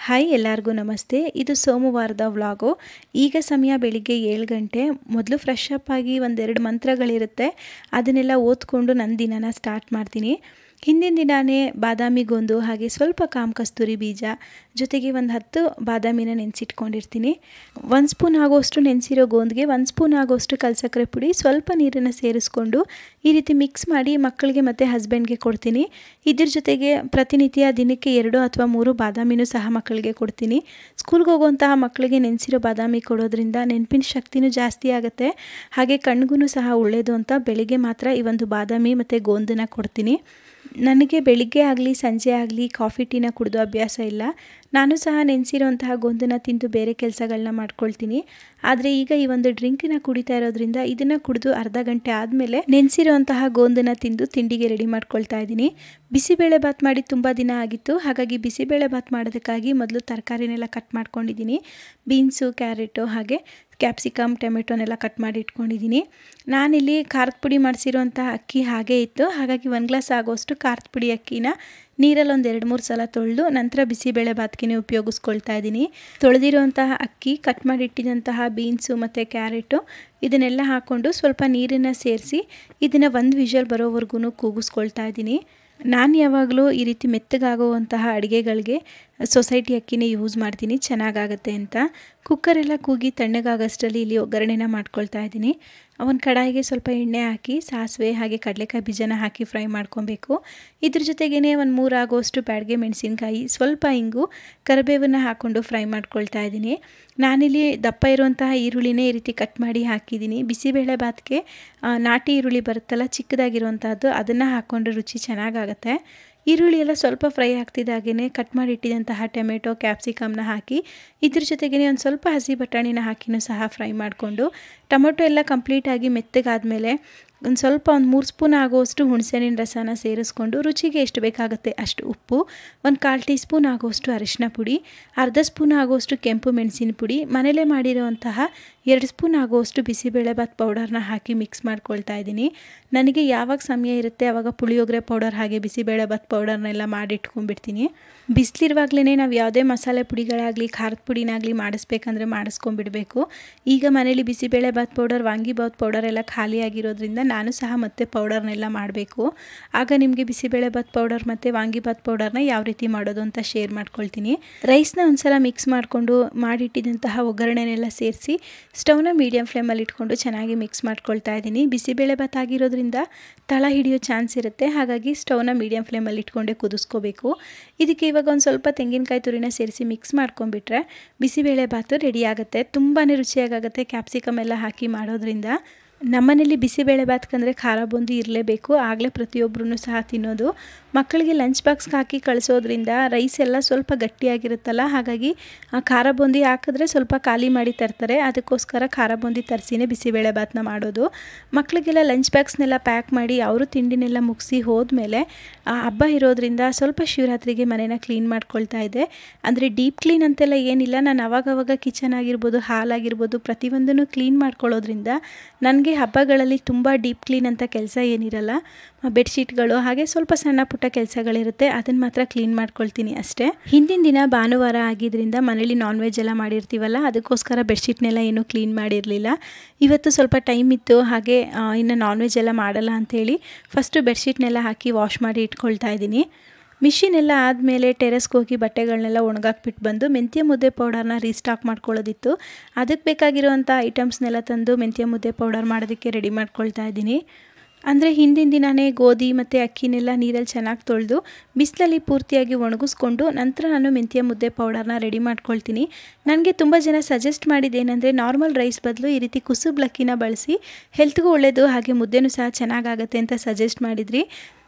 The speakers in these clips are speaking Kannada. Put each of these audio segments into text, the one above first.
ಹಾಯ್ ಎಲ್ಲರಿಗೂ ನಮಸ್ತೆ. ಇದು ಸೋಮವಾರದ ವ್ಲಾಗು. ಈಗ ಸಮಯ ಬೆಳಿಗ್ಗೆ 7 ಗಂಟೆ. ಮೊದಲು ಫ್ರೆಶ್ ಅಪ್ ಆಗಿ ಒಂದೆರಡು ಮಂತ್ರಗಳಿರುತ್ತೆ, ಅದನ್ನೆಲ್ಲ ಓದ್ಕೊಂಡು ನನ್ನ ದಿನನ ಸ್ಟಾರ್ಟ್ ಮಾಡ್ತೀನಿ. ಹಿಂದಿನ ದಿನಾನೇ ಬಾದಾಮಿ ಗೋಂದು ಹಾಗೆ ಸ್ವಲ್ಪ ಕಾಮಕಸ್ತೂರಿ ಬೀಜ ಜೊತೆಗೆ ಒಂದು 10 ಬಾದಾಮಿನ ನೆನೆಸಿಟ್ಕೊಂಡಿರ್ತೀನಿ. 1 ಸ್ಪೂನ್ ಆಗೋಷ್ಟು ನೆನೆಸಿರೋ ಗೋಂದಿಗೆ 1 ಸ್ಪೂನ್ ಆಗೋಷ್ಟು ಕಲ್ಸಕ್ಕರೆ ಪುಡಿ, ಸ್ವಲ್ಪ ನೀರನ್ನು ಸೇರಿಸ್ಕೊಂಡು ಈ ರೀತಿ ಮಿಕ್ಸ್ ಮಾಡಿ ಮಕ್ಕಳಿಗೆ ಮತ್ತು ಹಸ್ಬೆಂಡ್ಗೆ ಕೊಡ್ತೀನಿ. ಇದ್ರ ಜೊತೆಗೆ ಪ್ರತಿನಿತ್ಯ ದಿನಕ್ಕೆ 2 ಅಥವಾ 3 ಬಾದಾಮಿನೂ ಸಹ ಮಕ್ಕಳಿಗೆ ಕೊಡ್ತೀನಿ. ಸ್ಕೂಲ್ಗೆ ಹೋಗುವಂತಹ ಮಕ್ಕಳಿಗೆ ನೆನೆಸಿರೋ ಬಾದಾಮಿ ಕೊಡೋದ್ರಿಂದ ನೆನಪಿನ ಶಕ್ತಿನೂ ಜಾಸ್ತಿ ಆಗುತ್ತೆ, ಹಾಗೆ ಕಣ್ಗೂ ಸಹ ಒಳ್ಳೆಯದು ಅಂತ ಬೆಳಿಗ್ಗೆ ಮಾತ್ರ ಈ ಒಂದು ಬಾದಾಮಿ ಮತ್ತು ಗೋಂದನ್ನ ಕೊಡ್ತೀನಿ. ನನಗೆ ಬೆಳಿಗ್ಗೆ ಆಗಲಿ ಸಂಜೆ ಆಗಲಿ ಕಾಫಿ ಟೀನ ಕುಡಿದೋ ಅಭ್ಯಾಸ ಇಲ್ಲ. ನಾನು ಸಹ ನೆನೆಸಿರೋಂತಹ ಗೋಂದನ್ನ ತಿಂದು ಬೇರೆ ಕೆಲಸಗಳನ್ನ ಮಾಡ್ಕೊಳ್ತೀನಿ. ಆದರೆ ಈಗ ಈ ಒಂದು ಡ್ರಿಂಕನ್ನ ಕುಡಿತಾ ಇರೋದ್ರಿಂದ ಇದನ್ನು ಕುಡಿದು ಅರ್ಧ ಗಂಟೆ ಆದಮೇಲೆ ನೆನೆಸಿರೋಂತಹ ಗೋಂದನ್ನ ತಿಂದು ತಿಂಡಿಗೆ ರೆಡಿ ಮಾಡ್ಕೊಳ್ತಾ ಇದ್ದೀನಿ. ಬಿಸಿಬೇಳೆ ಬಾತ್ ಮಾಡಿ ತುಂಬ ದಿನ ಆಗಿತ್ತು, ಹಾಗಾಗಿ ಬಿಸಿಬೇಳೆ ಬಾತ್ ಮಾಡೋದಕ್ಕಾಗಿ ಮೊದಲು ತರಕಾರಿನೆಲ್ಲ ಕಟ್ ಮಾಡ್ಕೊಂಡಿದ್ದೀನಿ. ಬೀನ್ಸು, ಕ್ಯಾರೆಟು ಹಾಗೆ ಕ್ಯಾಪ್ಸಿಕಮ್, ಟೊಮೆಟೊನೆಲ್ಲ ಕಟ್ ಮಾಡಿ ಇಟ್ಕೊಂಡಿದ್ದೀನಿ. ನಾನಿಲ್ಲಿ ಖಾರದ ಪುಡಿ ಮಾಡಿಸಿರೋಂಥ ಅಕ್ಕಿ ಹಾಗೇ ಇತ್ತು, ಹಾಗಾಗಿ 1 ಗ್ಲಾಸ್ ಆಗೋಷ್ಟು ಖಾರದ ಪುಡಿ ಅಕ್ಕಿನ ನೀರಲ್ಲಿ ಒಂದು 2-3 ಸಲ ತೊಳೆದು ನಂತರ ಬಿಸಿಬೇಳೆ ಬಾತ್ಗೆ ಉಪಯೋಗಿಸ್ಕೊಳ್ತಾ ಇದ್ದೀನಿ. ತೊಳೆದಿರೋಂತಹ ಅಕ್ಕಿ, ಕಟ್ ಮಾಡಿ ಇಟ್ಟಿದ್ದಂತಹ ಬೀನ್ಸು ಮತ್ತು ಕ್ಯಾರೆಟು ಇದನ್ನೆಲ್ಲ ಹಾಕ್ಕೊಂಡು ಸ್ವಲ್ಪ ನೀರನ್ನು ಸೇರಿಸಿ ಇದನ್ನು 1 ವಿಷಲ್ ಬರೋವರೆಗೂ ಕೂಗಿಸ್ಕೊಳ್ತಾ ಇದ್ದೀನಿ. ನಾನು ಯಾವಾಗಲೂ ಈ ರೀತಿ ಮೆತ್ತಗಾಗುವಂತಹ ಅಡುಗೆಗಳಿಗೆ ಸೊಸೈಟಿ ಅಕ್ಕಿನೇ ಯೂಸ್ ಮಾಡ್ತೀನಿ, ಚೆನ್ನಾಗಾಗುತ್ತೆ ಅಂತ. ಕುಕ್ಕರೆಲ್ಲ ಕೂಗಿ ತಣ್ಣಗಾಗೋಷ್ಟರಲ್ಲಿ ಇಲ್ಲಿ ಒಗ್ಗರಣೆನ ಮಾಡ್ಕೊಳ್ತಾ ಇದ್ದೀನಿ. ಒಂದು ಕಡಾಯಿಗೆ ಸ್ವಲ್ಪ ಎಣ್ಣೆ ಹಾಕಿ ಸಾಸಿವೆ ಹಾಗೆ ಕಡಲೆಕಾಯಿ ಬೀಜನ ಹಾಕಿ ಫ್ರೈ ಮಾಡ್ಕೊಬೇಕು. ಇದ್ರ ಜೊತೆಗೇ ಒಂದು 3 ಆಗೋಷ್ಟು ಬ್ಯಾಡಗೆ ಮೆಣಸಿನ್ಕಾಯಿ, ಸ್ವಲ್ಪ ಇಂಗು, ಕರಿಬೇವನ್ನು ಹಾಕ್ಕೊಂಡು ಫ್ರೈ ಮಾಡ್ಕೊಳ್ತಾ ಇದ್ದೀನಿ. ನಾನಿಲ್ಲಿ ದಪ್ಪ ಇರುವಂತಹ ಈರುಳ್ಳಿನೇ ಈ ರೀತಿ ಕಟ್ ಮಾಡಿ ಹಾಕಿದ್ದೀನಿ. ಬಿಸಿಬೇಳೆ ಬಾತ್ಗೆ ನಾಟಿ ಈರುಳ್ಳಿ ಬರುತ್ತಲ್ಲ ಚಿಕ್ಕದಾಗಿರುವಂತಹದ್ದು, ಅದನ್ನು ಹಾಕ್ಕೊಂಡ್ರೆ ರುಚಿ ಚೆನ್ನಾಗಾಗುತ್ತೆ. ಈರುಳ್ಳಿ ಎಲ್ಲ ಸ್ವಲ್ಪ ಫ್ರೈ ಆಗ್ತಿದ್ದಾಗೇ ಕಟ್ ಮಾಡಿ ಇಟ್ಟಿದ್ದಂತಹ ಟೊಮೆಟೊ, ಕ್ಯಾಪ್ಸಿಕಮ್ನ ಹಾಕಿ ಇದ್ರ ಜೊತೆಗೇ ಒಂದು ಸ್ವಲ್ಪ ಹಸಿ ಬಟಾಣಿನ ಹಾಕಿನೂ ಸಹ ಫ್ರೈ ಮಾಡಿಕೊಂಡು ಟೊಮೆಟೊ ಎಲ್ಲ ಕಂಪ್ಲೀಟಾಗಿ ಮೆತ್ತಗಾದ್ಮೇಲೆ ಒಂದು ಸ್ವಲ್ಪ 3 ಸ್ಪೂನ್ ಆಗೋಷ್ಟು ಹುಣಸೆಹಣ್ಣಿನ ರಸನ ಸೇರಿಸ್ಕೊಂಡು ರುಚಿಗೆ ಎಷ್ಟು ಬೇಕಾಗುತ್ತೆ ಅಷ್ಟು ಉಪ್ಪು, 1/4 ಟೀ ಸ್ಪೂನ್ ಆಗೋಷ್ಟು ಅರಿಶಿನ ಪುಡಿ, ಅರ್ಧ ಸ್ಪೂನ್ ಆಗೋಷ್ಟು ಕೆಂಪು ಮೆಣಸಿನ ಪುಡಿ, ಮನೇಲೇ ಮಾಡಿರೋಂತಹ 2 ಸ್ಪೂನ್ ಆಗೋಷ್ಟು ಬಿಸಿಬೇಳೆಬಾತ್ ಪೌಡರ್ನ ಹಾಕಿ ಮಿಕ್ಸ್ ಮಾಡ್ಕೊಳ್ತಾ ಇದ್ದೀನಿ. ನನಗೆ ಯಾವಾಗ ಸಮಯ ಇರುತ್ತೆ ಆವಾಗ ಪುಳಿಯೋಗರೆ ಪೌಡರ್ ಹಾಗೆ ಬಿಸಿಬೇಳೆಬಾತ್ ಪೌಡರ್ನೆಲ್ಲ ಮಾಡಿಟ್ಕೊಂಡ್ಬಿಡ್ತೀನಿ. ಬಿಸಿಲಿರುವಾಗಲೇ ನಾವು ಯಾವುದೇ ಮಸಾಲೆ ಪುಡಿಗಳಾಗಲಿ ಖಾರದ ಪುಡಿನಾಗಲಿ ಮಾಡಿಸ್ಬೇಕಂದ್ರೆ ಮಾಡಿಸ್ಕೊಂಡ್ಬಿಡಬೇಕು. ಈಗ ಮನೇಲಿ ಬಿಸಿಬೇಳೆಬಾತ್ ಪೌಡರ್, ವಾಂಗಿಬಾತ್ ಪೌಡರ್ ಎಲ್ಲ ಖಾಲಿಯಾಗಿರೋದ್ರಿಂದ ನಾನು ಸಹ ಮತ್ತೆ ಪೌಡರ್ನೆಲ್ಲ ಮಾಡಬೇಕು. ಆಗ ನಿಮಗೆ ಬಿಸಿಬೇಳೆಬಾತ್ ಪೌಡರ್ ಮತ್ತು ವಾಂಗಿಬಾತ್ ಪೌಡರ್ನ ಯಾವ ರೀತಿ ಮಾಡೋದು ಅಂತ ಶೇರ್ ಮಾಡ್ಕೊಳ್ತೀನಿ. ರೈಸ್ನ ಒಂದ್ಸಲ ಮಿಕ್ಸ್ ಮಾಡಿಕೊಂಡು ಮಾಡಿಟ್ಟಿದ್ದಂತಹ ಒಗ್ಗರಣೆನೆಲ್ಲ ಸೇರಿಸಿ ಸ್ಟವ್ನ ಮೀಡಿಯಮ್ ಫ್ಲೇಮಲ್ಲಿ ಇಟ್ಕೊಂಡು ಚೆನ್ನಾಗಿ ಮಿಕ್ಸ್ ಮಾಡ್ಕೊಳ್ತಾ ಇದ್ದೀನಿ. ಬಿಸಿಬೇಳೆಬಾತ್ ಆಗಿರೋದ್ರಿಂದ ತಳ ಹಿಡಿಯೋ ಚಾನ್ಸ್ ಇರುತ್ತೆ, ಹಾಗಾಗಿ ಸ್ಟವ್ನ ಮೀಡಿಯಮ್ ಫ್ಲೇಮಲ್ಲಿ ಇಟ್ಕೊಂಡೇ ಕುದಿಸ್ಕೋಬೇಕು. ಇದಕ್ಕೆ ಇವಾಗ ಒಂದು ಸ್ವಲ್ಪ ತೆಂಗಿನಕಾಯಿ ತುರಿನ ಸೇರಿಸಿ ಮಿಕ್ಸ್ ಮಾಡ್ಕೊಂಡ್ಬಿಟ್ರೆ ಬಿಸಿಬೇಳೆಬಾತು ರೆಡಿ ಆಗುತ್ತೆ. ತುಂಬಾ ರುಚಿಯಾಗುತ್ತೆ ಕ್ಯಾಪ್ಸಿಕಮ್ ಎಲ್ಲ ಹಾಕಿ ಮಾಡೋದ್ರಿಂದ. ನಮ್ಮನೇಲಿ ಬಿಸಿಬೇಳೆಬಾತ್ಕಂದರೆ ಖಾರ ಬೂಂದಿ ಇರಲೇಬೇಕು, ಆಗಲೇ ಪ್ರತಿಯೊಬ್ಬರೂ ಸಹ ತಿನ್ನೋದು. ಮಕ್ಕಳಿಗೆ ಲಂಚ್ ಬಾಕ್ಸ್ಗೆ ಹಾಕಿ ಕಳಿಸೋದ್ರಿಂದ ರೈಸ್ ಎಲ್ಲ ಸ್ವಲ್ಪ ಗಟ್ಟಿಯಾಗಿರುತ್ತಲ್ಲ, ಹಾಗಾಗಿ ಖಾರ ಬೂಂದಿ ಹಾಕಿದ್ರೆ ಸ್ವಲ್ಪ ಖಾಲಿ ಮಾಡಿ ತರ್ತಾರೆ. ಅದಕ್ಕೋಸ್ಕರ ಖಾರ ಬೂಂದಿ ತರಿಸಿನೇ ಬಿಸಿಬೇಳೆಬಾತನ್ನ ಮಾಡೋದು. ಮಕ್ಕಳಿಗೆಲ್ಲ ಲಂಚ್ ಬಾಕ್ಸ್ನೆಲ್ಲ ಪ್ಯಾಕ್ ಮಾಡಿ ಅವರು ತಿಂಡಿನೆಲ್ಲ ಮುಗಿಸಿ ಹೋದ್ಮೇಲೆ ಹಬ್ಬ ಇರೋದ್ರಿಂದ ಸ್ವಲ್ಪ ಶಿವರಾತ್ರಿಗೆ ಮನೇನ ಕ್ಲೀನ್ ಮಾಡ್ಕೊಳ್ತಾ ಇದ್ದೆ. ಅಂದರೆ ಡೀಪ್ ಕ್ಲೀನ್ ಅಂತೆಲ್ಲ ಏನಿಲ್ಲ, ನಾನು ಅವಾಗವಾಗ ಕಿಚನ್ ಆಗಿರ್ಬೋದು, ಹಾಲ್ ಆಗಿರ್ಬೋದು ಪ್ರತಿಯೊಂದನ್ನು ಕ್ಲೀನ್ ಮಾಡ್ಕೊಳ್ಳೋದ್ರಿಂದ ನನಗೆ ಹಬ್ಬಗಳಲ್ಲಿ ತುಂಬ ಡೀಪ್ ಕ್ಲೀನ್ ಅಂತ ಕೆಲಸ ಏನಿರಲ್ಲ. ಬೆಡ್ಶೀಟ್ಗಳು ಹಾಗೆ ಸ್ವಲ್ಪ ಸಣ್ಣ ಪುಟ್ಟ ಕೆಲಸಗಳಿರುತ್ತೆ, ಅದನ್ನು ಮಾತ್ರ ಕ್ಲೀನ್ ಮಾಡ್ಕೊಳ್ತೀನಿ ಅಷ್ಟೇ. ಹಿಂದಿನ ದಿನ ಭಾನುವಾರ ಆಗಿದ್ದರಿಂದ ಮನೇಲಿ ನಾನ್ ವೆಜ್ ಎಲ್ಲ ಮಾಡಿರ್ತೀವಲ್ಲ, ಅದಕ್ಕೋಸ್ಕರ ಬೆಡ್ಶೀಟ್ನೆಲ್ಲ ಏನೂ ಕ್ಲೀನ್ ಮಾಡಿರಲಿಲ್ಲ. ಇವತ್ತು ಸ್ವಲ್ಪ ಟೈಮ್ ಇತ್ತು, ಹಾಗೆ ಇನ್ನು ನಾನ್ ವೆಜ್ ಎಲ್ಲ ಮಾಡಲ್ಲ ಅಂಥೇಳಿ ಫಸ್ಟು ಬೆಡ್ಶೀಟ್ನೆಲ್ಲ ಹಾಕಿ ವಾಶ್ ಮಾಡಿ ಇಟ್ಕೊಳ್ತಾ ಇದ್ದೀನಿ. ಮಿಷಿನ್ ಎಲ್ಲ ಆದಮೇಲೆ ಟೆರೆಸ್ಗೆ ಹೋಗಿ ಬಟ್ಟೆಗಳನ್ನೆಲ್ಲ ಒಣಗಾಕ್ಬಿಟ್ಟು ಬಂದು ಮೆಂತ್ಯ ಮುದ್ದೆ ಪೌಡರ್ನ ರೀಸ್ಟಾಕ್ ಮಾಡ್ಕೊಳ್ಳೋದಿತ್ತು. ಅದಕ್ಕೆ ಬೇಕಾಗಿರೋವಂಥ ಐಟಮ್ಸ್ನೆಲ್ಲ ತಂದು ಮೆಂತ್ಯ ಮುದ್ದೆ ಪೌಡರ್ ಮಾಡೋದಕ್ಕೆ ರೆಡಿ ಮಾಡ್ಕೊಳ್ತಾ ಇದ್ದೀನಿ. ಅಂದರೆ ಹಿಂದಿನ ದಿನವೇ ಗೋಧಿ ಮತ್ತು ಅಕ್ಕಿನೆಲ್ಲ ನೀರಲ್ಲಿ ಚೆನ್ನಾಗಿ ತೊಳೆದು ಬಿಸಿಲಲ್ಲಿ ಪೂರ್ತಿಯಾಗಿ ಒಣಗಿಸ್ಕೊಂಡು ನಂತರ ನಾನು ಮೆಂತ್ಯ ಮುದ್ದೆ ಪೌಡರ್ನ ರೆಡಿ ಮಾಡ್ಕೊಳ್ತೀನಿ. ನನಗೆ ತುಂಬ ಜನ ಸಜೆಸ್ಟ್ ಮಾಡಿದ್ದೇನೆಂದರೆ ನಾರ್ಮಲ್ ರೈಸ್ ಬದಲು ಈ ರೀತಿ ಕುಸುಬ್ಲಕ್ಕಿನ ಬಳಸಿ ಹೆಲ್ತ್ಗೂ ಒಳ್ಳೆಯದು, ಹಾಗೆ ಮುದ್ದೆನೂ ಸಹ ಚೆನ್ನಾಗಾಗುತ್ತೆ ಅಂತ ಸಜೆಸ್ಟ್ ಮಾಡಿದ್ರಿ.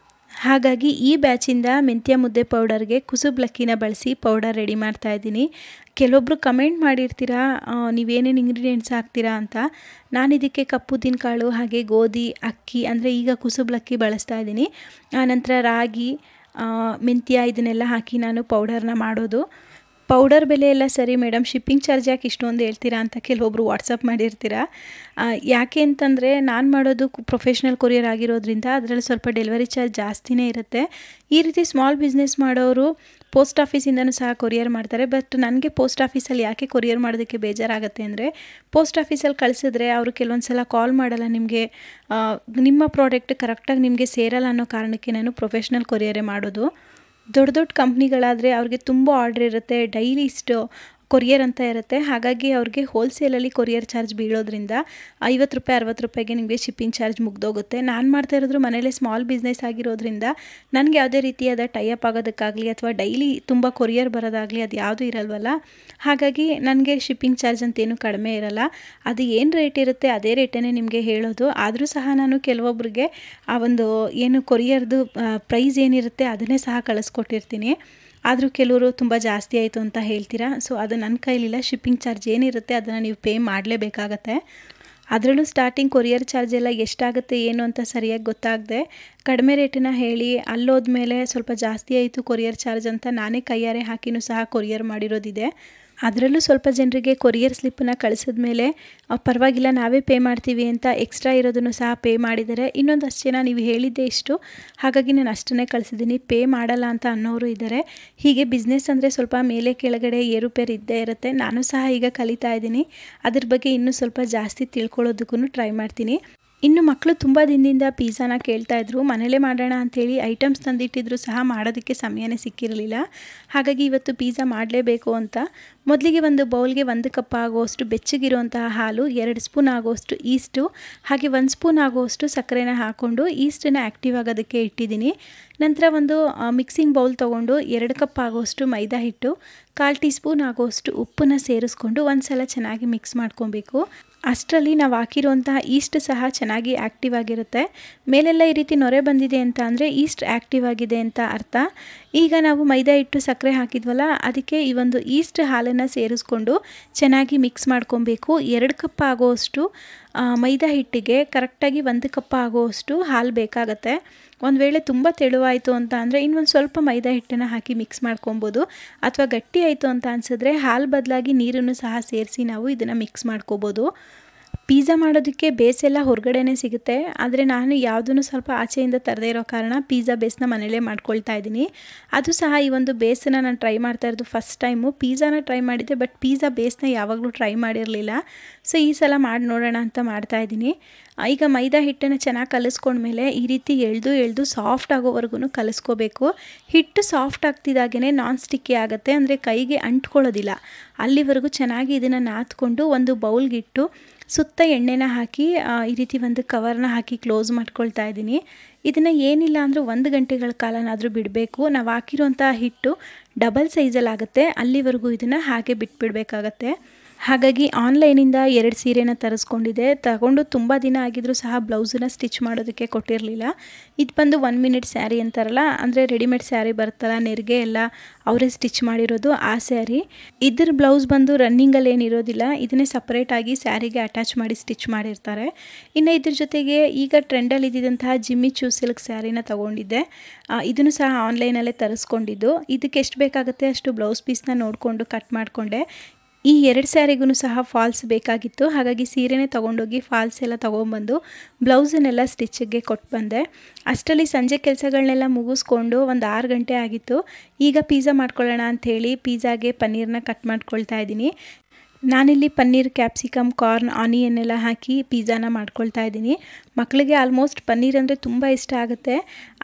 ಹಾಗಾಗಿ ಈ ಬ್ಯಾಚಿಂದ ಮೆಂತ್ಯ ಮುದ್ದೆ ಪೌಡರ್ಗೆ ಕುಸುಬ್ಲಕ್ಕಿನ ಬಳಸಿ ಪೌಡರ್ ರೆಡಿ ಮಾಡ್ತಾ ಇದ್ದೀನಿ. ಕೆಲವೊಬ್ಬರು ಕಮೆಂಟ್ ಮಾಡಿರ್ತೀರಾ ನೀವೇನೇನು ಇಂಗ್ರೀಡಿಯೆಂಟ್ಸ್ ಹಾಕ್ತೀರಾ ಅಂತ. ನಾನು ಇದಕ್ಕೆ ಕಪ್ಪುದ್ದಿನ ಕಾಳು ಹಾಗೆ ಗೋಧಿ, ಅಕ್ಕಿ ಅಂದರೆ ಈಗ ಕುಸುಬ್ಲಕ್ಕಿ ಬಳಸ್ತಾ ಇದ್ದೀನಿ, ನಂತರ ರಾಗಿ, ಮೆಂತ್ಯ ಇದನ್ನೆಲ್ಲ ಹಾಕಿ ನಾನು ಪೌಡರ್ನ ಮಾಡೋದು. ಪೌಡರ್ ಬೆಲೆ ಎಲ್ಲ ಸರಿ ಮೇಡಮ್, ಶಿಪ್ಪಿಂಗ್ ಚಾರ್ಜ್ ಯಾಕೆ ಇಷ್ಟೊಂದು ಹೇಳ್ತೀರಾ ಅಂತ ಕೆಲವೊಬ್ಬರು ವಾಟ್ಸಪ್ ಮಾಡಿರ್ತೀರಾ. ಯಾಕೆ ಅಂತಂದರೆ ನಾನು ಮಾಡೋದು ಪ್ರೊಫೆಷ್ನಲ್ ಕೊರಿಯರ್ ಆಗಿರೋದ್ರಿಂದ ಅದರಲ್ಲಿ ಸ್ವಲ್ಪ ಡೆಲಿವರಿ ಚಾರ್ಜ್ ಜಾಸ್ತಿನೇ ಇರುತ್ತೆ. ಈ ರೀತಿ ಸ್ಮಾಲ್ ಬಿಸ್ನೆಸ್ ಮಾಡೋರು ಪೋಸ್ಟ್ ಆಫೀಸಿಂದನೂ ಸಹ ಕೊರಿಯರ್ ಮಾಡ್ತಾರೆ. ಬಟ್ ನನಗೆ ಪೋಸ್ಟ್ ಆಫೀಸಲ್ಲಿ ಯಾಕೆ ಕೊರಿಯರ್ ಮಾಡೋದಕ್ಕೆ ಬೇಜಾರಾಗುತ್ತೆ ಅಂದರೆ, ಪೋಸ್ಟ್ ಆಫೀಸಲ್ಲಿ ಕಳಿಸಿದ್ರೆ ಅವರು ಕೆಲವೊಂದು ಸಲ ಕಾಲ್ ಮಾಡಲ್ಲ, ನಿಮಗೆ ನಿಮ್ಮ ಪ್ರಾಡಕ್ಟ್ ಕರೆಕ್ಟಾಗಿ ನಿಮಗೆ ಸೇರಲ್ಲ ಅನ್ನೋ ಕಾರಣಕ್ಕೆ ನಾನು ಪ್ರೊಫೆಷ್ನಲ್ ಕೊರಿಯರೇ ಮಾಡೋದು. ದೊಡ್ಡ ದೊಡ್ಡ ಕಂಪ್ನಿಗಳಾದರೆ ಅವ್ರಿಗೆ ತುಂಬ ಆರ್ಡ್ರ್ ಇರುತ್ತೆ, ಡೈಲಿ ಇಷ್ಟು ಕೊರಿಯರ್ ಅಂತ ಇರುತ್ತೆ. ಹಾಗಾಗಿ ಅವ್ರಿಗೆ ಹೋಲ್ಸೇಲಲ್ಲಿ ಕೊರಿಯರ್ ಚಾರ್ಜ್ ಬೀಳೋದ್ರಿಂದ 50 ರೂಪಾಯಿ 60 ರೂಪಾಯಿಗೆ ನಿಮಗೆ ಶಿಪ್ಪಿಂಗ್ ಚಾರ್ಜ್ ಮುಗ್ದೋಗುತ್ತೆ. ನಾನು ಮಾಡ್ತಾ ಇರೋದು ಮನೇಲೇ ಸ್ಮಾಲ್ ಬಿಸ್ನೆಸ್ ಆಗಿರೋದ್ರಿಂದ ನನಗೆ ಯಾವುದೇ ರೀತಿಯಾದ ಟೈಅಪ್ ಆಗೋದಕ್ಕಾಗಲಿ ಅಥವಾ ಡೈಲಿ ತುಂಬ ಕೊರಿಯರ್ ಬರೋದಾಗಲಿ ಅದು ಯಾವುದೂ ಇರಲ್ವಲ್ಲ. ಹಾಗಾಗಿ ನನಗೆ ಶಿಪ್ಪಿಂಗ್ ಚಾರ್ಜ್ ಅಂತೇನು ಕಡಿಮೆ ಇರಲ್ಲ. ಅದು ಏನು ರೇಟ್ ಇರುತ್ತೆ ಅದೇ ರೇಟೇ ನಿಮಗೆ ಹೇಳೋದು. ಆದರೂ ಸಹ ನಾನು ಕೆಲವೊಬ್ಬರಿಗೆ ಆ ಒಂದು ಏನು ಕೊರಿಯರ್ದು ಪ್ರೈಸ್ ಏನಿರುತ್ತೆ ಅದನ್ನೇ ಸಹ ಕಳಿಸ್ಕೊಟ್ಟಿರ್ತೀನಿ. ಆದರೂ ಕೆಲವರು ತುಂಬ ಜಾಸ್ತಿ ಆಯಿತು ಅಂತ ಹೇಳ್ತೀರಾ. ಸೊ ಅದು ನನ್ನ ಕೈಲಿಲ್ಲ. ಶಿಪ್ಪಿಂಗ್ ಚಾರ್ಜ್ ಏನಿರುತ್ತೆ ಅದನ್ನು ನೀವು ಪೇ ಮಾಡಲೇಬೇಕಾಗತ್ತೆ. ಅದರಲ್ಲೂ ಸ್ಟಾರ್ಟಿಂಗ್ ಕೊರಿಯರ್ ಚಾರ್ಜ್ ಎಲ್ಲ ಎಷ್ಟಾಗುತ್ತೆ ಏನು ಅಂತ ಸರಿಯಾಗಿ ಗೊತ್ತಾಗದೆ ಕಡಿಮೆ ರೇಟನ್ನ ಹೇಳಿ ಅಲ್ಲೋದ್ಮೇಲೆ ಸ್ವಲ್ಪ ಜಾಸ್ತಿ ಆಯಿತು ಕೊರಿಯರ್ ಚಾರ್ಜ್ ಅಂತ ನಾನೇ ಕೈಯಾರೆ ಹಾಕಿನೂ ಸಹ ಕೊರಿಯರ್ ಮಾಡಿರೋದಿದೆ. ಅದರಲ್ಲೂ ಸ್ವಲ್ಪ ಜನರಿಗೆ ಕೊರಿಯರ್ ಸ್ಲಿಪ್ಪನ್ನು ಕಳಿಸಿದ ಮೇಲೆ ಪರವಾಗಿಲ್ಲ ನಾವೇ ಪೇ ಮಾಡ್ತೀವಿ ಅಂತ ಎಕ್ಸ್ಟ್ರಾ ಇರೋದನ್ನು ಸಹ ಪೇ ಮಾಡಿದ್ದಾರೆ. ಇನ್ನೊಂದಷ್ಟು ಜನ ನೀವು ಹೇಳಿದ್ದೆ ಇಷ್ಟು, ಹಾಗಾಗಿ ನಾನು ಅಷ್ಟನ್ನೇ ಕಳಿಸಿದ್ದೀನಿ, ಪೇ ಮಾಡಲ್ಲ ಅಂತ ಅನ್ನೋರು ಇದ್ದಾರೆ. ಹೀಗೆ ಬಿಸ್ನೆಸ್ ಅಂದರೆ ಸ್ವಲ್ಪ ಮೇಲೆ ಕೆಳಗಡೆ ಏರುಪೇರು ಇದ್ದೇ ಇರುತ್ತೆ. ನಾನು ಸಹ ಈಗ ಕಲಿತಾ ಇದ್ದೀನಿ. ಅದ್ರ ಬಗ್ಗೆ ಇನ್ನೂ ಸ್ವಲ್ಪ ಜಾಸ್ತಿ ತಿಳ್ಕೊಳ್ಳೋದಕ್ಕೂ ಟ್ರೈ ಮಾಡ್ತೀನಿ. ಇನ್ನು ಮಕ್ಕಳು ತುಂಬ ದಿನದಿಂದ ಪಿಜ್ಜಾನ ಕೇಳ್ತಾಯಿದ್ರು. ಮನೇಲೇ ಮಾಡೋಣ ಅಂಥೇಳಿ ಐಟಮ್ಸ್ ತಂದಿಟ್ಟಿದ್ರು ಸಹ ಮಾಡೋದಕ್ಕೆ ಸಮಯನೇ ಸಿಕ್ಕಿರಲಿಲ್ಲ. ಹಾಗಾಗಿ ಇವತ್ತು ಪಿಜ್ಜಾ ಮಾಡಲೇಬೇಕು ಅಂತ ಮೊದಲಿಗೆ ಒಂದು ಬೌಲ್ಗೆ 1 ಕಪ್ ಆಗುವಷ್ಟು ಬೆಚ್ಚಗಿರುವಂತಹ ಹಾಲು, 2 ಸ್ಪೂನ್ ಆಗುವಷ್ಟು ಈಸ್ಟು, ಹಾಗೆ 1 ಸ್ಪೂನ್ ಆಗುವಷ್ಟು ಸಕ್ಕರೆನ ಹಾಕ್ಕೊಂಡು ಈಸ್ಟನ್ನು ಆ್ಯಕ್ಟಿವ್ ಆಗೋದಕ್ಕೆ ಇಟ್ಟಿದ್ದೀನಿ. ನಂತರ ಒಂದು ಮಿಕ್ಸಿಂಗ್ ಬೌಲ್ ತೊಗೊಂಡು 2 ಕಪ್ ಆಗುವಷ್ಟು ಮೈದಾ ಹಿಟ್ಟು, 1/4 ಟೀ ಸ್ಪೂನ್ ಆಗುವಷ್ಟು ಉಪ್ಪನ್ನು ಸೇರಿಸ್ಕೊಂಡು ಒಂದು ಸಲ ಚೆನ್ನಾಗಿ ಮಿಕ್ಸ್ ಮಾಡ್ಕೊಬೇಕು. ಅಷ್ಟರಲ್ಲಿ ನಾವು ಹಾಕಿರುವಂತಹ ಈಸ್ಟ್ ಸಹ ಚೆನ್ನಾಗಿ ಆ್ಯಕ್ಟಿವ್ ಆಗಿರುತ್ತೆ. ಮೇಲೆಲ್ಲ ಈ ರೀತಿ ನೊರೆ ಬಂದಿದೆ ಅಂತ ಅಂದರೆ ಈಸ್ಟ್ ಆ್ಯಕ್ಟಿವ್ ಆಗಿದೆ ಅಂತ ಅರ್ಥ. ಈಗ ನಾವು ಮೈದಾ ಹಿಟ್ಟು ಸಕ್ಕರೆ ಹಾಕಿದ್ವಲ್ಲ ಅದಕ್ಕೆ ಈ ಒಂದು ಈಸ್ಟ್ ಹಾಲನ್ನು ಸೇರಿಸ್ಕೊಂಡು ಚೆನ್ನಾಗಿ ಮಿಕ್ಸ್ ಮಾಡ್ಕೊಬೇಕು. 2 ಕಪ್ ಆಗುವಷ್ಟು ಮೈದಾ ಹಿಟ್ಟಿಗೆ ಕರೆಕ್ಟಾಗಿ 1 ಕಪ್ ಆಗುವಷ್ಟು ಹಾಲು ಬೇಕಾಗತ್ತೆ. ಒಂದು ವೇಳೆ ತುಂಬ ತೆಳುವಾಯಿತು ಅಂತ ಅಂದರೆ ಇನ್ನೊಂದು ಸ್ವಲ್ಪ ಮೈದಾ ಹಿಟ್ಟನ್ನು ಹಾಕಿ ಮಿಕ್ಸ್ ಮಾಡ್ಕೊಬೋದು. ಅಥವಾ ಗಟ್ಟಿ ಆಯಿತು ಅಂತ ಅನಿಸಿದ್ರೆ ಹಾಲು ಬದಲಾಗಿ ನೀರನ್ನು ಸಹ ಸೇರಿಸಿ ನಾವು ಇದನ್ನು ಮಿಕ್ಸ್ ಮಾಡ್ಕೋಬೋದು. ಪಿಜ್ಜಾ ಮಾಡೋದಕ್ಕೆ ಬೇಸೆಲ್ಲ ಹೊರಗಡೆನೇ ಸಿಗುತ್ತೆ. ಆದರೆ ನಾನು ಯಾವುದನ್ನು ಸ್ವಲ್ಪ ಆಚೆಯಿಂದ ತರದೇ ಇರೋ ಕಾರಣ ಪಿಜ್ಜಾ ಬೇಸ್ನ ಮನೇಲೇ ಮಾಡ್ಕೊಳ್ತಾ ಇದ್ದೀನಿ. ಅದು ಸಹ ಈ ಒಂದು ಬೇಸನ್ನು ನಾನು ಟ್ರೈ ಮಾಡ್ತಾ ಇರೋದು ಫಸ್ಟ್ ಟೈಮು. ಪಿಜ್ಜಾನ ಟ್ರೈ ಮಾಡಿದ್ದೆ, ಬಟ್ ಪಿಜ್ಜಾ ಬೇಸ್ನ ಯಾವಾಗಲೂ ಟ್ರೈ ಮಾಡಿರಲಿಲ್ಲ. ಸೊ ಈ ಸಲ ಮಾಡಿ ನೋಡೋಣ ಅಂತ ಮಾಡ್ತಾಯಿದ್ದೀನಿ. ಈಗ ಮೈದಾ ಹಿಟ್ಟನ್ನು ಚೆನ್ನಾಗಿ ಕಲಿಸ್ಕೊಂಡ್ಮೇಲೆ ಈ ರೀತಿ ಎಳೆದು ಸಾಫ್ಟ್ ಆಗೋವರೆಗೂ ಕಲಿಸ್ಕೋಬೇಕು. ಹಿಟ್ಟು ಸಾಫ್ಟ್ ಆಗ್ತಿದ್ದಾಗೇ ನಾನ್ ಸ್ಟಿಕ್ಕಿ ಆಗುತ್ತೆ, ಅಂದರೆ ಕೈಗೆ ಅಂಟ್ಕೊಳ್ಳೋದಿಲ್ಲ. ಅಲ್ಲಿವರೆಗೂ ಚೆನ್ನಾಗಿ ಇದನ್ನು ನಾದ್ಕೊಂಡು ಒಂದು ಬೌಲ್ಗಿಟ್ಟು ಸುತ್ತ ಎಣ್ಣೆನ ಹಾಕಿ ಈ ರೀತಿ ಒಂದು ಕವರ್ನ ಹಾಕಿ ಕ್ಲೋಸ್ ಮಾಡ್ಕೊಳ್ತಾ ಇದ್ದೀನಿ. ಇದನ್ನು ಏನಿಲ್ಲ ಅಂದರೂ 1 ಗಂಟೆಗಳ ಕಾಲನಾದರೂ ಬಿಡಬೇಕು. ನಾವು ಹಾಕಿರುವಂಥ ಹಿಟ್ಟು ಡಬಲ್ ಸೈಜಲ್ಲಿ ಆಗುತ್ತೆ, ಅಲ್ಲಿವರೆಗೂ ಇದನ್ನು ಹಾಗೆ ಬಿಟ್ಬಿಡಬೇಕಾಗತ್ತೆ. ಹಾಗಾಗಿ ಆನ್ಲೈನಿಂದ 2 ಸೀರೆನ ತರಿಸ್ಕೊಂಡಿದ್ದೆ. ತಗೊಂಡು ತುಂಬ ದಿನ ಆಗಿದ್ರೂ ಸಹ ಬ್ಲೌಸನ್ನ ಸ್ಟಿಚ್ ಮಾಡೋದಕ್ಕೆ ಕೊಟ್ಟಿರಲಿಲ್ಲ. ಇದು ಬಂದು 1 ಮಿನಿಟ್ ಸ್ಯಾರಿ ಅಂತಾರಲ್ಲ, ಅಂದರೆ ರೆಡಿಮೇಡ್ ಸ್ಯಾರಿ ಬರುತ್ತಲ್ಲ, ನೆರಿಗೆ ಎಲ್ಲ ಅವರೇ ಸ್ಟಿಚ್ ಮಾಡಿರೋದು ಆ ಸ್ಯಾರಿ. ಇದ್ರ ಬ್ಲೌಸ್ ಬಂದು ರನ್ನಿಂಗಲ್ಲಿ ಏನಿರೋದಿಲ್ಲ, ಇದನ್ನೇ ಸಪ್ರೇಟಾಗಿ ಸ್ಯಾರಿಗೆ ಅಟ್ಯಾಚ್ ಮಾಡಿ ಸ್ಟಿಚ್ ಮಾಡಿರ್ತಾರೆ. ಇನ್ನು ಇದ್ರ ಜೊತೆಗೆ ಈಗ ಟ್ರೆಂಡಲ್ಲಿ ಇದ್ದಿದ್ದಂತಹ ಜಿಮ್ಮಿ ಚೂ ಸಿಲ್ಕ್ ಸ್ಯಾರಿನ ತೊಗೊಂಡಿದ್ದೆ. ಇದನ್ನು ಸಹ ಆನ್ಲೈನಲ್ಲೇ ತರಿಸ್ಕೊಂಡಿದ್ದು. ಇದಕ್ಕೆ ಎಷ್ಟು ಬೇಕಾಗುತ್ತೆ ಅಷ್ಟು ಬ್ಲೌಸ್ ಪೀಸ್ನ ನೋಡಿಕೊಂಡು ಕಟ್ ಮಾಡಿಕೊಂಡೆ. ಈ 2 ಸ್ಯಾರಿಗೂ ಸಹ ಫಾಲ್ಸ್ ಬೇಕಾಗಿತ್ತು. ಹಾಗಾಗಿ ಸೀರೆನೇ ತೊಗೊಂಡೋಗಿ ಫಾಲ್ಸ್ ಎಲ್ಲ ತೊಗೊಂಬಂದು ಬ್ಲೌಸನ್ನೆಲ್ಲ ಸ್ಟಿಚ್ಚಿಗೆ ಕೊಟ್ಟು ಬಂದೆ. ಅಷ್ಟರಲ್ಲಿ ಸಂಜೆ ಕೆಲಸಗಳನ್ನೆಲ್ಲ ಮುಗಿಸ್ಕೊಂಡು ಒಂದು 6 ಗಂಟೆ ಆಗಿತ್ತು. ಈಗ ಪಿಜ್ಜಾ ಮಾಡ್ಕೊಳ್ಳೋಣ ಅಂಥೇಳಿ ಪಿಜ್ಜಾಗೆ ಪನ್ನೀರನ್ನ ಕಟ್ ಮಾಡ್ಕೊಳ್ತಾ ಇದ್ದೀನಿ. ನಾನಿಲ್ಲಿ ಪನ್ನೀರ್, ಕ್ಯಾಪ್ಸಿಕಮ್, ಕಾರ್ನ್, ಆನಿಯನ್ ಎಲ್ಲ ಹಾಕಿ ಪಿಜ್ಜಾನ ಮಾಡ್ಕೊಳ್ತಾ ಇದ್ದೀನಿ. ಮಕ್ಕಳಿಗೆ ಆಲ್ಮೋಸ್ಟ್ ಪನ್ನೀರ್ ಅಂದರೆ ತುಂಬ ಇಷ್ಟ ಆಗುತ್ತೆ.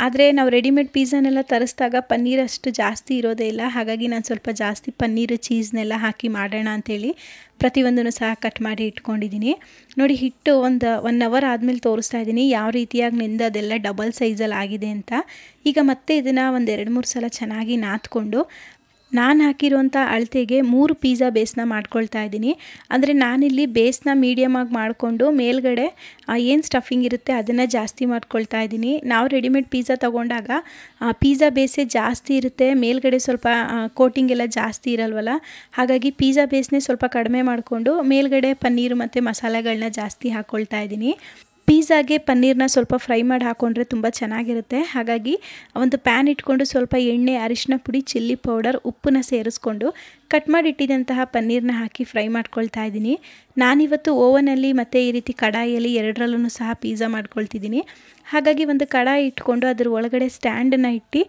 ಆದರೆ ನಾವು ರೆಡಿಮೇಡ್ ಪಿಜ್ಜಾನೆಲ್ಲ ತರಿಸಿದಾಗ ಪನ್ನೀರ್ ಅಷ್ಟು ಜಾಸ್ತಿ ಇರೋದೇ ಇಲ್ಲ. ಹಾಗಾಗಿ ನಾನು ಸ್ವಲ್ಪ ಜಾಸ್ತಿ ಪನ್ನೀರು, ಚೀಸ್ನೆಲ್ಲ ಹಾಕಿ ಮಾಡೋಣ ಅಂಥೇಳಿ ಪ್ರತಿಯೊಂದನ್ನು ಸಹ ಕಟ್ ಮಾಡಿ ಇಟ್ಕೊಂಡಿದ್ದೀನಿ. ನೋಡಿ, ಹಿಟ್ಟು 1 ಅವರ್ ಆದಮೇಲೆ ತೋರಿಸ್ತಾ ಇದ್ದೀನಿ ಯಾವ ರೀತಿಯಾಗಿ ನೆಂದು ಅದೆಲ್ಲ ಡಬಲ್ ಸೈಜಲ್ಲಿ ಆಗಿದೆ ಅಂತ. ಈಗ ಮತ್ತೆ ಇದನ್ನು ಒಂದು 2-3 ಸಲ ಚೆನ್ನಾಗಿ ನಾದ್ಕೊಂಡು ನಾನು ಹಾಕಿರುವಂಥ ಅಳತೆಗೆ 3 ಪಿಜ್ಜಾ ಬೇಸ್ನ ಮಾಡ್ಕೊಳ್ತಾ ಇದ್ದೀನಿ. ಅಂದರೆ ನಾನಿಲ್ಲಿ ಬೇಸ್ನ ಮೀಡಿಯಮಾಗಿ ಮಾಡಿಕೊಂಡು ಮೇಲ್ಗಡೆ ಏನು ಸ್ಟಫಿಂಗ್ ಇರುತ್ತೆ ಅದನ್ನು ಜಾಸ್ತಿ ಮಾಡ್ಕೊಳ್ತಾ ಇದ್ದೀನಿ. ನಾವು ರೆಡಿಮೇಡ್ ಪಿಜ್ಜಾ ತೊಗೊಂಡಾಗ ಪಿಜ್ಜಾ ಬೇಸೇ ಜಾಸ್ತಿ ಇರುತ್ತೆ, ಮೇಲ್ಗಡೆ ಸ್ವಲ್ಪ ಕೋಟಿಂಗ್ ಎಲ್ಲ ಜಾಸ್ತಿ ಇರಲ್ವಲ್ಲ. ಹಾಗಾಗಿ ಪಿಜ್ಜಾ ಬೇಸ್ನೇ ಸ್ವಲ್ಪ ಕಡಿಮೆ ಮಾಡಿಕೊಂಡು ಮೇಲ್ಗಡೆ ಪನ್ನೀರು ಮತ್ತು ಮಸಾಲೆಗಳನ್ನ ಜಾಸ್ತಿ ಹಾಕ್ಕೊಳ್ತಾ ಇದ್ದೀನಿ. ಪಿಜ್ಜಾಗೆ ಪನ್ನೀರನ್ನ ಸ್ವಲ್ಪ ಫ್ರೈ ಮಾಡಿ ಹಾಕ್ಕೊಂಡ್ರೆ ತುಂಬ ಚೆನ್ನಾಗಿರುತ್ತೆ. ಹಾಗಾಗಿ ಒಂದು ಪ್ಯಾನ್ ಇಟ್ಕೊಂಡು ಸ್ವಲ್ಪ ಎಣ್ಣೆ, ಅರಿಶಿನ ಪುಡಿ, ಚಿಲ್ಲಿ ಪೌಡರ್, ಉಪ್ಪನ್ನ ಸೇರಿಸ್ಕೊಂಡು ಕಟ್ ಮಾಡಿಟ್ಟಿದ್ದಂತಹ ಪನ್ನೀರನ್ನ ಹಾಕಿ ಫ್ರೈ ಮಾಡ್ಕೊಳ್ತಾ ಇದ್ದೀನಿ. ನಾನಿವತ್ತು ಓವನಲ್ಲಿ ಮತ್ತು ಈ ರೀತಿ ಕಡಾಯಿಯಲ್ಲಿ ಎರಡರಲ್ಲೂ ಸಹ ಪಿಜ್ಜಾ ಮಾಡ್ಕೊಳ್ತಿದ್ದೀನಿ. ಹಾಗಾಗಿ ಒಂದು ಕಡಾಯಿ ಇಟ್ಕೊಂಡು ಅದರ ಒಳಗಡೆ ಸ್ಟ್ಯಾಂಡನ್ನು ಇಟ್ಟು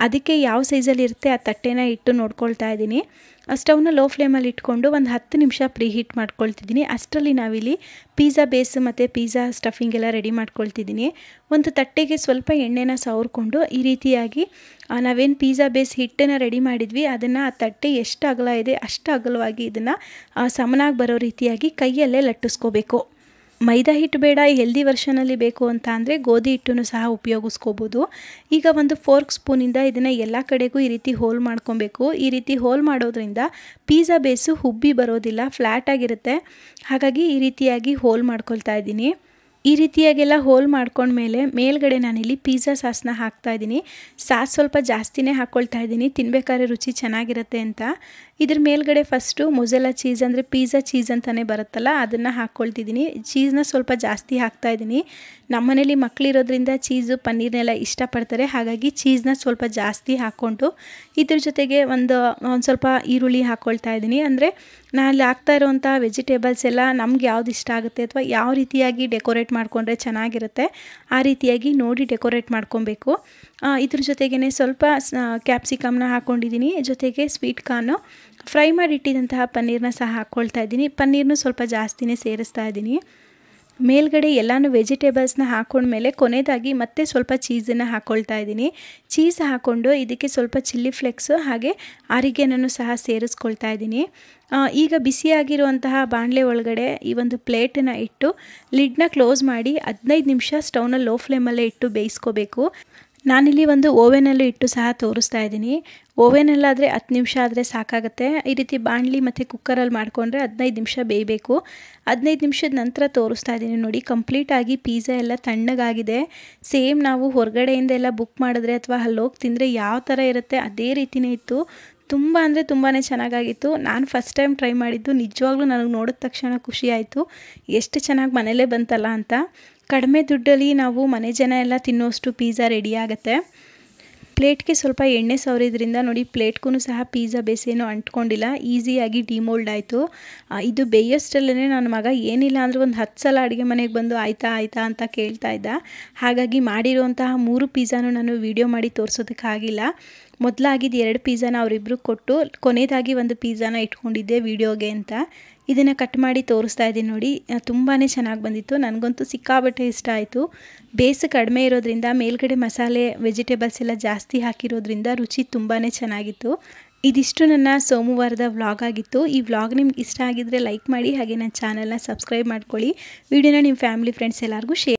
ಅದಕ್ಕೆ ಯಾವ ಸೈಜಲ್ಲಿ ಇರುತ್ತೆ ಆ ತಟ್ಟೆನ ಇಟ್ಟು ನೋಡ್ಕೊಳ್ತಾ ಇದ್ದೀನಿ. ಸ್ಟವ್ನ ಲೋ ಫ್ಲೇಮಲ್ಲಿ ಇಟ್ಕೊಂಡು ಒಂದು 10 ನಿಮಿಷ ಪ್ರೀ ಹೀಟ್ ಮಾಡ್ಕೊಳ್ತಿದ್ದೀನಿ. ಅಷ್ಟರಲ್ಲಿ ನಾವಿಲ್ಲಿ ಪಿಜ್ಜಾ ಬೇಸ್ ಮತ್ತು ಪಿಜ್ಜಾ ಸ್ಟಫಿಂಗ್ ಎಲ್ಲ ರೆಡಿ ಮಾಡ್ಕೊಳ್ತಿದ್ದೀನಿ. ಒಂದು ತಟ್ಟೆಗೆ ಸ್ವಲ್ಪ ಎಣ್ಣೆನ ಸವರ್ಕೊಂಡು ಈ ರೀತಿಯಾಗಿ ನಾವೇನು ಪಿಜ್ಜಾ ಬೇಸ್ ಹಿಟ್ಟನ್ನು ರೆಡಿ ಮಾಡಿದ್ವಿ ಅದನ್ನು ಆ ತಟ್ಟೆ ಎಷ್ಟು ಅಗಲ ಇದೆ ಅಷ್ಟು ಅಗಲವಾಗಿ ಇದನ್ನು ಸಮನಾಗಿ ಬರೋ ರೀತಿಯಾಗಿ ಕೈಯಲ್ಲೇ ಲಟ್ಟಿಸ್ಕೋಬೇಕು. ಮೈದಾ ಹಿಟ್ಟು ಬೇಡ, ಹೆಲ್ದಿ ವರ್ಷನಲ್ಲಿ ಬೇಕು ಅಂತ ಅಂದರೆ ಗೋಧಿ ಹಿಟ್ಟನ್ನು ಸಹ ಉಪಯೋಗಿಸ್ಕೋಬೋದು. ಈಗ ಒಂದು ಫೋರ್ಕ್ ಸ್ಪೂನಿಂದ ಇದನ್ನು ಎಲ್ಲ ಕಡೆಗೂ ಈ ರೀತಿ ಹೋಲ್ ಮಾಡ್ಕೊಬೇಕು. ಈ ರೀತಿ ಹೋಲ್ ಮಾಡೋದ್ರಿಂದ ಪಿಜ್ಜಾ ಬೇಸು ಹುಬ್ಬಿ ಬರೋದಿಲ್ಲ, ಫ್ಲ್ಯಾಟ್ ಆಗಿರುತ್ತೆ. ಹಾಗಾಗಿ ಈ ರೀತಿಯಾಗಿ ಹೋಲ್ ಮಾಡ್ಕೊಳ್ತಾ ಇದ್ದೀನಿ. ಈ ರೀತಿಯಾಗೆಲ್ಲ ಹೋಲ್ ಮಾಡ್ಕೊಂಡ್ಮೇಲೆ ಮೇಲ್ಗಡೆ ನಾನಿಲ್ಲಿ ಪಿಜ್ಜಾ ಸಾಸನ್ನ ಹಾಕ್ತಾಯಿದ್ದೀನಿ. ಸಾಸ್ ಸ್ವಲ್ಪ ಜಾಸ್ತಿನೇ ಹಾಕ್ಕೊಳ್ತಾ ಇದ್ದೀನಿ, ತಿನ್ನಬೇಕಾದ್ರೆ ರುಚಿ ಚೆನ್ನಾಗಿರುತ್ತೆ ಅಂತ. ಇದ್ರ ಮೇಲ್ಗಡೆ ಫಸ್ಟು ಮೊಝೆಲ್ಲ ಚೀಸ್ ಅಂದರೆ ಪಿಜ್ಜಾ ಚೀಸ್ ಅಂತಲೇ ಬರುತ್ತಲ್ಲ ಅದನ್ನು ಹಾಕ್ಕೊಳ್ತಿದ್ದೀನಿ. ಚೀಸ್ನ ಸ್ವಲ್ಪ ಜಾಸ್ತಿ ಹಾಕ್ತಾಯಿದ್ದೀನಿ. ನಮ್ಮನೇಲಿ ಮಕ್ಕಳಿರೋದ್ರಿಂದ ಚೀಸು ಪನ್ನೀರ್ನೆಲ್ಲ ಇಷ್ಟಪಡ್ತಾರೆ. ಹಾಗಾಗಿ ಚೀಸ್ನ ಸ್ವಲ್ಪ ಜಾಸ್ತಿ ಹಾಕ್ಕೊಂಡು ಇದ್ರ ಜೊತೆಗೆ ಒಂದು ಸ್ವಲ್ಪ ಈರುಳ್ಳಿ ಹಾಕ್ಕೊಳ್ತಾ ಇದ್ದೀನಿ. ಅಂದರೆ ನಾನು ಅಲ್ಲಿ ಹಾಕ್ತಾ ಇರೋವಂಥ ವೆಜಿಟೇಬಲ್ಸ್ ಎಲ್ಲ ನಮ್ಗೆ ಯಾವ್ದು ಇಷ್ಟ ಆಗುತ್ತೆ ಅಥವಾ ಯಾವ ರೀತಿಯಾಗಿ ಡೆಕೋರೇಟ್ ಮಾಡಿಕೊಂಡ್ರೆ ಚೆನ್ನಾಗಿರುತ್ತೆ ಆ ರೀತಿಯಾಗಿ ನೋಡಿ ಡೆಕೋರೇಟ್ ಮಾಡ್ಕೊಬೇಕು. ಇದ್ರ ಜೊತೆಗೇ ಸ್ವಲ್ಪ ಕ್ಯಾಪ್ಸಿಕಮ್ನ ಹಾಕ್ಕೊಂಡಿದ್ದೀನಿ, ಜೊತೆಗೆ ಸ್ವೀಟ್ ಕಾರ್ನು, ಫ್ರೈ ಮಾಡಿಟ್ಟಿದ್ದಂತಹ ಪನ್ನೀರನ್ನ ಸಹ ಹಾಕ್ಕೊಳ್ತಾ ಇದ್ದೀನಿ. ಪನ್ನೀರ್ನು ಸ್ವಲ್ಪ ಜಾಸ್ತಿನೇ ಸೇರಿಸ್ತಾ ಇದ್ದೀನಿ. ಮೇಲ್ಗಡೆ ಎಲ್ಲನೂ ವೆಜಿಟೇಬಲ್ಸ್ನ ಹಾಕ್ಕೊಂಡ್ಮೇಲೆ ಕೊನೆಯದಾಗಿ ಮತ್ತೆ ಸ್ವಲ್ಪ ಚೀಸನ್ನು ಹಾಕ್ಕೊಳ್ತಾ ಇದ್ದೀನಿ. ಚೀಸ್ ಹಾಕ್ಕೊಂಡು ಇದಕ್ಕೆ ಸ್ವಲ್ಪ ಚಿಲ್ಲಿ ಫ್ಲೆಕ್ಸು ಹಾಗೆ ಆರಿಗೆನನ್ನು ಸಹ ಸೇರಿಸ್ಕೊಳ್ತಾ ಇದ್ದೀನಿ. ಈಗ ಬಿಸಿಯಾಗಿರುವಂತಹ ಬಾಣಲೆ ಒಳಗಡೆ ಈ ಒಂದು ಪ್ಲೇಟನ್ನು ಇಟ್ಟು ಲಿಡ್ನ ಕ್ಲೋಸ್ ಮಾಡಿ 15 ನಿಮಿಷ ಸ್ಟವ್ನ ಲೋ ಫ್ಲೇಮಲ್ಲೇ ಇಟ್ಟು ಬೇಯಿಸ್ಕೋಬೇಕು. ನಾನಿಲ್ಲಿ ಒಂದು ಓವೆನಲ್ಲೂ ಇಟ್ಟು ಸಹ ತೋರಿಸ್ತಾ ಇದ್ದೀನಿ. ಓವೆನಲ್ಲಾದರೆ 10 ನಿಮಿಷ ಆದರೆ ಸಾಕಾಗುತ್ತೆ. ಈ ರೀತಿ ಬಾಣಲಿ ಮತ್ತು ಕುಕ್ಕರಲ್ಲಿ ಮಾಡಿಕೊಂಡ್ರೆ 15 ನಿಮಿಷ ಬೇಯಬೇಕು. 15 ನಿಮಿಷದ ನಂತರ ತೋರಿಸ್ತಾ ಇದ್ದೀನಿ ನೋಡಿ, ಕಂಪ್ಲೀಟಾಗಿ ಪಿಜ್ಜಾ ಎಲ್ಲ ತಣ್ಣಗಾಗಿದೆ. ಸೇಮ್ ನಾವು ಹೊರಗಡೆಯಿಂದ ಎಲ್ಲ ಬುಕ್ ಮಾಡಿದ್ರೆ ಅಥವಾ ಅಲ್ಲೋಗಿ ತಿಂದರೆ ಯಾವ ಥರ ಇರುತ್ತೆ ಅದೇ ರೀತಿಯೇ ಇತ್ತು. ತುಂಬ ಅಂದರೆ ತುಂಬಾ ಚೆನ್ನಾಗಾಗಿತ್ತು. ನಾನು ಫಸ್ಟ್ ಟೈಮ್ ಟ್ರೈ ಮಾಡಿದ್ದು, ನಿಜವಾಗ್ಲೂ ನನಗೆ ನೋಡಿದ ತಕ್ಷಣ ಖುಷಿ ಆಯಿತು, ಎಷ್ಟು ಚೆನ್ನಾಗಿ ಮನೇಲೇ ಬಂತಲ್ಲ ಅಂತ. ಕಡಿಮೆ ದುಡ್ಡಲ್ಲಿ ನಾವು ಮನೆ ಜನ ಎಲ್ಲ ತಿನ್ನೋಷ್ಟು ಪಿಜ್ಜಾ ರೆಡಿ ಆಗುತ್ತೆ. ಪ್ಲೇಟ್ಗೆ ಸ್ವಲ್ಪ ಎಣ್ಣೆ ಸವರಿದ್ರಿಂದ ನೋಡಿ ಪ್ಲೇಟ್ಗೂ ಸಹ ಪಿಜ್ಜಾ ಬೇಸೇನೂ ಅಂಟ್ಕೊಂಡಿಲ್ಲ, ಈಸಿಯಾಗಿ ಡಿಮೋಲ್ಡ್ ಆಯಿತು. ಇದು ಬೇಯೋಷ್ಟರಲ್ಲೇ ನನ್ನ ಮಗ ಏನಿಲ್ಲ ಅಂದರೆ ಒಂದು 10 ಸಲ ಅಡುಗೆ ಮನೆಗೆ ಬಂದು ಆಯಿತಾ ಅಂತ ಕೇಳ್ತಾ ಇದ್ದ. ಹಾಗಾಗಿ ಮಾಡಿರುವಂತಹ 3 ಪಿಜ್ಜಾನು ನಾನು ವಿಡಿಯೋ ಮಾಡಿ ತೋರಿಸೋದಕ್ಕಾಗಿಲ್ಲ. ಮೊದಲಾಗಿದ್ದು 2 ಪಿಜ್ಜಾನ ಅವರಿಬ್ಬರು ಕೊಟ್ಟು ಕೊನೆಯದಾಗಿ ಒಂದು ಪಿಜ್ಜಾನ ಇಟ್ಕೊಂಡಿದ್ದೆ ವಿಡಿಯೋಗೆ ಅಂತ. ಇದನ್ನು ಕಟ್ ಮಾಡಿ ತೋರಿಸ್ತಾ ಇದ್ದೀನಿ ನೋಡಿ, ತುಂಬಾ ಚೆನ್ನಾಗಿ ಬಂದಿತ್ತು. ನನಗಂತೂ ಸಿಕ್ಕಾಬಟ್ಟೆ ಇಷ್ಟ ಆಯಿತು. ಬೇಸ್ ಕಡಿಮೆ ಇರೋದ್ರಿಂದ ಮೇಲ್ಗಡೆ ಮಸಾಲೆ ವೆಜಿಟೇಬಲ್ಸ್ ಎಲ್ಲ ಜಾಸ್ತಿ ಹಾಕಿರೋದ್ರಿಂದ ರುಚಿ ತುಂಬಾ ಚೆನ್ನಾಗಿತ್ತು. ಇದಿಷ್ಟು ನನ್ನ ಸೋಮವಾರದ ವ್ಲಾಗ್ ಆಗಿತ್ತು. ಈ ವ್ಲಾಗ್ ನಿಮ್ಗೆ ಇಷ್ಟ ಆಗಿದ್ದರೆ ಲೈಕ್ ಮಾಡಿ, ಹಾಗೆ ನನ್ನ ಚಾನಲ್ನ ಸಬ್ಸ್ಕ್ರೈಬ್ ಮಾಡ್ಕೊಳ್ಳಿ. ವಿಡಿಯೋನ ನಿಮ್ಮ ಫ್ಯಾಮಿಲಿ ಫ್ರೆಂಡ್ಸ್ ಎಲ್ಲರಿಗೂ ಶೇರ್